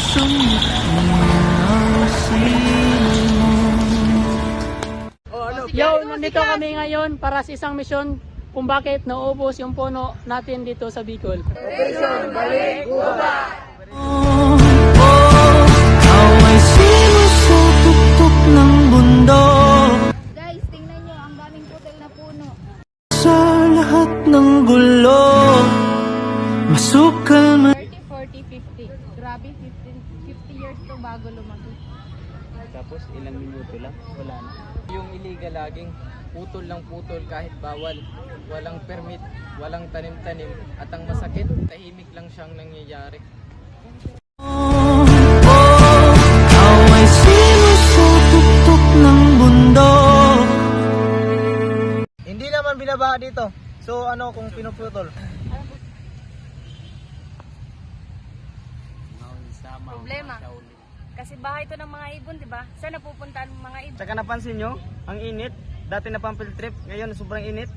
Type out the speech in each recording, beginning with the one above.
Yo, nandito kami ngayon para sa isang misyon kung bakit naubos yung puno natin dito sa Bicol. Operation Balik Guba! Away sinusutok ng bundok. Guys, tingnan nyo, ang daming putel na puno. Sa lahat ng gulo, masukal man. 30, 40, 50. Grabe, 50 years to bago lumaki. Tapos ilang minuto lang, wala na. Yung illegal logging, putol lang putol kahit bawal. Walang permit, walang tanim-tanim. At ang masakit, tahimik lang siyang nangyayari. Away sinusutok ng bundok. Hindi naman binabaha dito. So ano kung pinuputol? Problema. Kasi bahay to ng mga ibon, di ba? Saan napupuntahan ng mga ibon? Tsaka napansin nyo, ang init. Dati na pang field trip, ngayon sobrang init.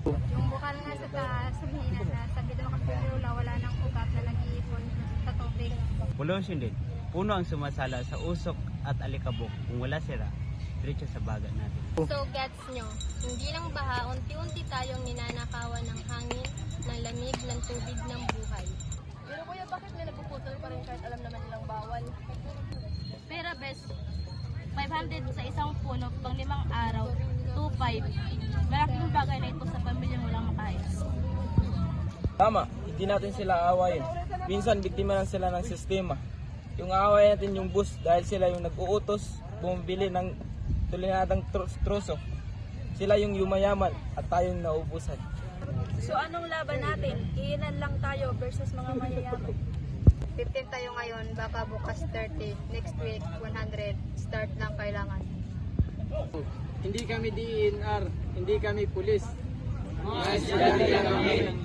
Yung bukal nga sa taas, sabihin na sa gitna kapilula, wala nang ugat na nag-iipon sa tubig. Pollution din. Puno ang sumasala sa usok at alikabok. Kung wala sila, diretso sa bagat natin. So gets nyo, hindi lang baha, unti-unti tayong ninanakawan ng hangin, ng lamig, ng tubig, ng buhay. Pero kuya, bakit nila napuputol pa rin kahit alam naman nilang bawal? Pero best, 500 sa isang puno pang 5 araw, 2.5. Malaking bagay na ito sa pamilyang walang makain. Tama, hindi natin sila aawayin. Minsan, biktima lang sila ng sistema. Yung aawayin natin yung bus dahil sila yung nag-uutos, bumibili ng tulinadang truso. Sila yung yumayaman at tayong naubusan. So anong laban natin? Iinan lang tayo versus mga mayayaman. 15 tayo ngayon, baka bukas 30, next week 100, start lang kailangan. Hindi kami DNR, hindi kami pulis. Mas lang kami.